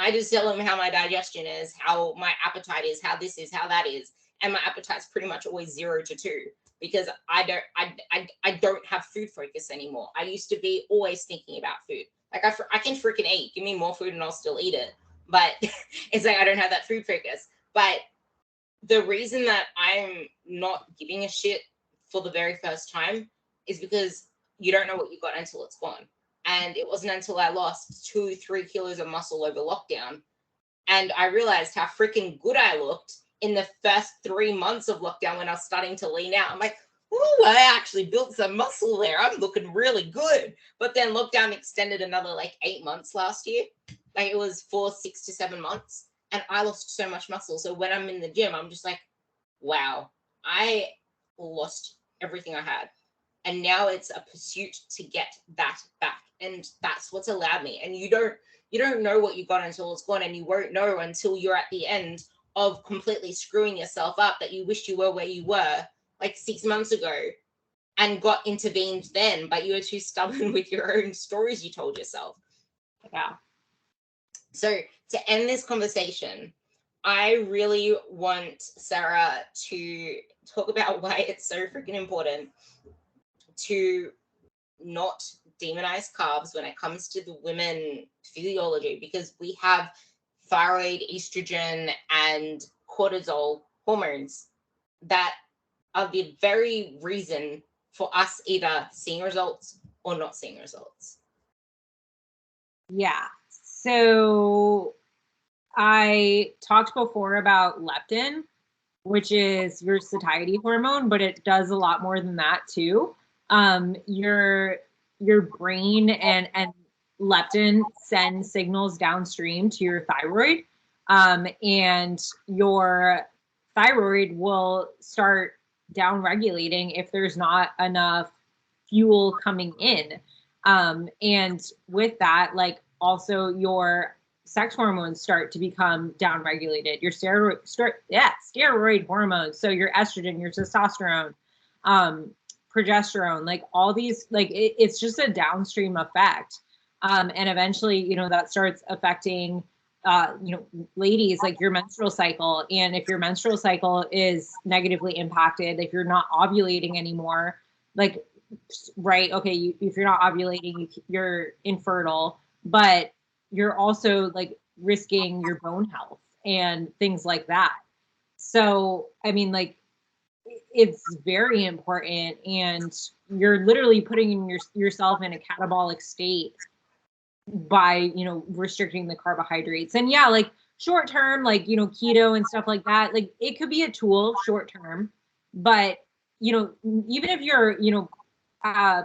how my digestion is, how my appetite is, how this is, how that is. And my appetite's pretty much always 0 to 2, because I don't have food focus anymore. I used to be always thinking about food. Like I can freaking eat. Give me more food and I'll still eat it. But it's like I don't have that food focus. But the reason that I'm not giving a shit for the very first time is because you don't know what you got until it's gone. And it wasn't until I lost 2-3 kilos of muscle over lockdown and I realized how freaking good I looked in the first 3 months of lockdown when I was starting to lean out. I'm like, oh, I actually built some muscle there. I'm looking really good. But then lockdown extended another like 8 months last year. Like it was 6 to 7 months. And I lost so much muscle. So when I'm in the gym, I'm just like, wow, I lost everything I had. And now it's a pursuit to get that back. And that's what's allowed me. And you don't know what you got until it's gone. And you won't know until you're at the end of completely screwing yourself up, that you wished you were where you were like 6 months ago and got intervened then, but you were too stubborn with your own stories you told yourself. Yeah. So to end this conversation, I really want Sarah to talk about why it's so freaking important to not demonize carbs when it comes to the women physiology, because we have thyroid, estrogen, and cortisol hormones that are the very reason for us either seeing results or not seeing results. Yeah. So I talked before about leptin, which is your satiety hormone, but it does a lot more than that too. Your brain and leptin send signals downstream to your thyroid, and your thyroid will start down regulating if there's not enough fuel coming in. And with that, like also your sex hormones start to become downregulated. Your steroid hormones. So your estrogen, your testosterone, progesterone, like all these, like it's just a downstream effect. And eventually, that starts affecting, ladies, like your menstrual cycle. And if your menstrual cycle is negatively impacted, if you're not ovulating anymore, like, right, okay, if you're not ovulating, you're infertile, but you're also like risking your bone health and things like that. So, I mean, like, it's very important, and you're literally putting yourself in a catabolic state by, restricting the carbohydrates. And yeah, like short term, like, keto and stuff like that, like it could be a tool short term, but, even if you're,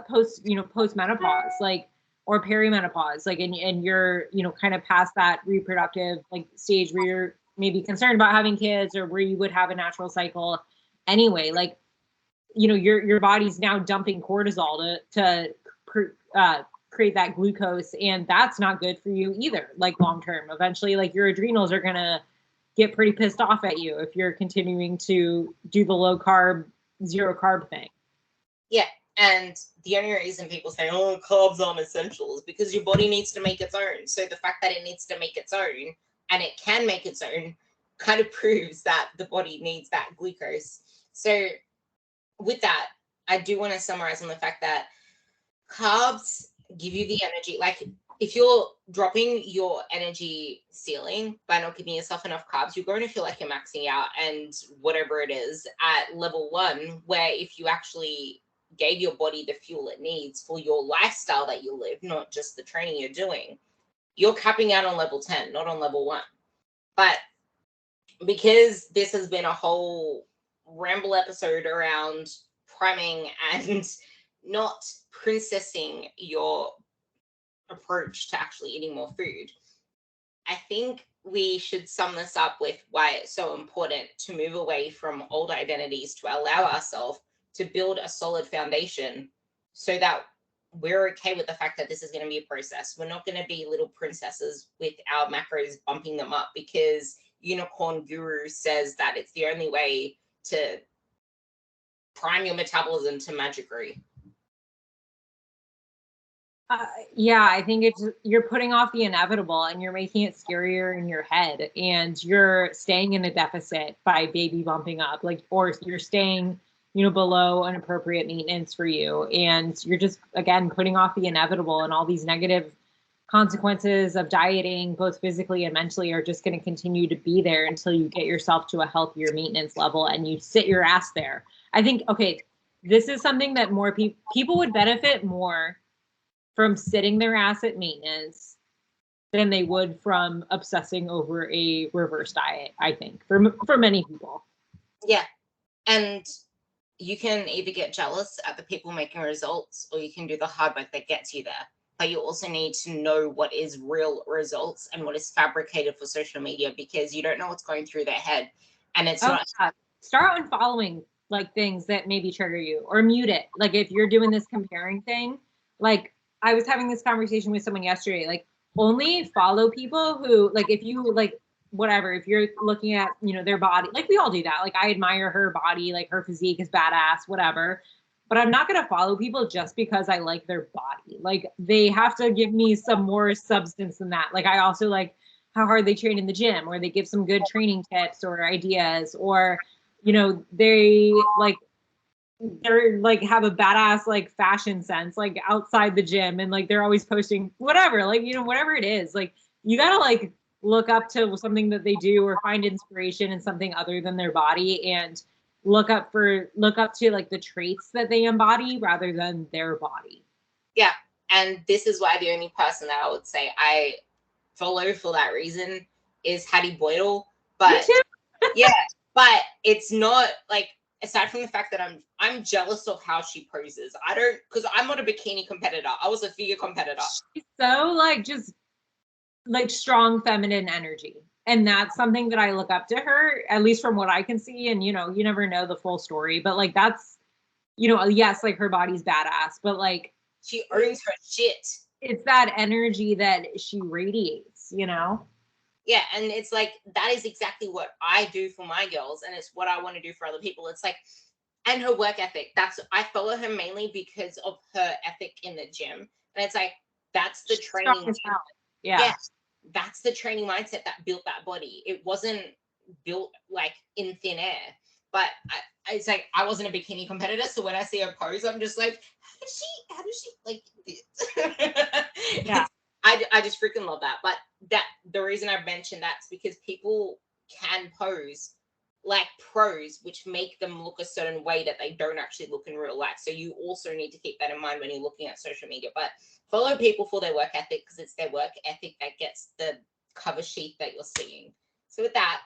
post menopause, like, or perimenopause, like, and you're, kind of past that reproductive like stage where you're maybe concerned about having kids, or where you would have a natural cycle anyway, like, your body's now dumping cortisol to create that glucose, and that's not good for you either, like long term. Eventually, like your adrenals are gonna get pretty pissed off at you if you're continuing to do the low carb, zero carb thing. Yeah. And the only reason people say, oh, carbs aren't essential, is because your body needs to make its own. So the fact that it needs to make its own, and it can make its own, kind of proves that the body needs that glucose. So with that, I do want to summarize on the fact that carbs give you the energy. Like if you're dropping your energy ceiling by not giving yourself enough carbs, you're going to feel like you're maxing out and whatever it is at level 1, where if you actually gave your body the fuel it needs for your lifestyle that you live, not just the training you're doing, you're capping out on level 10, not on level 1. But because this has been a whole ramble episode around priming and not princessing your approach to actually eating more food, I think we should sum this up with why it's so important to move away from old identities to allow ourselves to build a solid foundation, so that we're okay with the fact that this is going to be a process. We're not going to be little princesses with our macros bumping them up because Unicorn Guru says that it's the only way to prime your metabolism to magicry. Yeah, I think you're putting off the inevitable and you're making it scarier in your head, and you're staying in a deficit by baby bumping up, like, or you're staying, below an appropriate maintenance for you, and you're just, again, putting off the inevitable, and all these negative consequences of dieting, both physically and mentally, are just going to continue to be there until you get yourself to a healthier maintenance level and you sit your ass there. I think, okay, this is something that more people would benefit more from sitting their ass at maintenance than they would from obsessing over a reverse diet, I think, for many people. Yeah. And you can either get jealous at the people making results, or you can do the hard work that gets you there. But you also need to know what is real results and what is fabricated for social media, because you don't know what's going through their head. And it's not. Yeah. Start unfollowing like things that maybe trigger you, or mute it. Like if you're doing this comparing thing, like I was having this conversation with someone yesterday, like only follow people who, like, if you like whatever, if you're looking at, their body, like we all do that. Like I admire her body, like her physique is badass, whatever. But I'm not going to follow people just because I like their body. Like they have to give me some more substance than that. Like I also like how hard they train in the gym, or they give some good training tips or ideas, or, they're like have a badass like fashion sense like outside the gym, and like they're always posting whatever, like whatever it is, like you gotta like look up to something that they do, or find inspiration in something other than their body, and look up to like the traits that they embody rather than their body. Yeah. And this is why the only person that I would say I follow for that reason is Hattie Boydell. But yeah, but it's not like, aside from the fact that I'm jealous of how she poses. Because I'm not a bikini competitor. I was a figure competitor. She's so like just like strong feminine energy. And that's something that I look up to her, at least from what I can see. And, you never know the full story, but like, that's, yes, like her body's badass, but like she owns her shit. It's that energy that she radiates, Yeah. And it's like, that is exactly what I do for my girls. And it's what I want to do for other people. It's like, and her work ethic. I follow her mainly because of her ethic in the gym. And it's like, that's the training. Yeah. That's the training mindset that built that body. It wasn't built like in thin air. But it's like, I wasn't a bikini competitor, so when I see her pose, I'm just like, how does she like this? Yeah. I just freaking love that. But the reason I mentioned that's because people can pose like pros, which make them look a certain way that they don't actually look in real life. So you also need to keep that in mind when you're looking at social media. But follow people for their work ethic, because it's their work ethic that gets the cover sheet that you're seeing. So with that,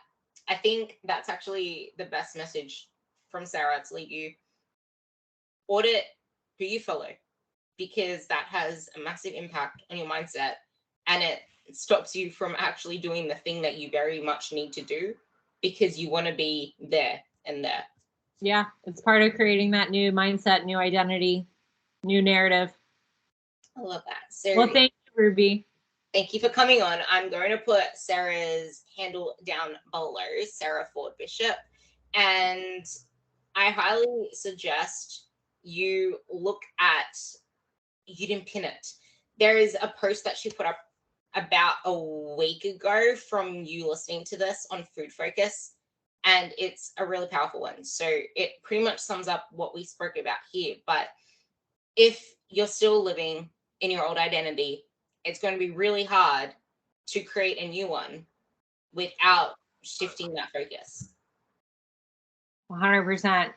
I think that's actually the best message from Sarah to leave you. Audit who you follow, because that has a massive impact on your mindset, and it stops you from actually doing the thing that you very much need to do, because you want to be there and there. Yeah, it's part of creating that new mindset, new identity, new narrative. I love that. So, well, thank you, Ruby. Thank you for coming on. I'm going to put Sarah's handle down below, Sarah Ford Bishop. And I highly suggest you look at, you didn't pin it. There is a post that she put up about a week ago from you listening to this on Food Focus. And it's a really powerful one. So it pretty much sums up what we spoke about here. But if you're still living in your old identity, it's going to be really hard to create a new one without shifting that focus. 100%.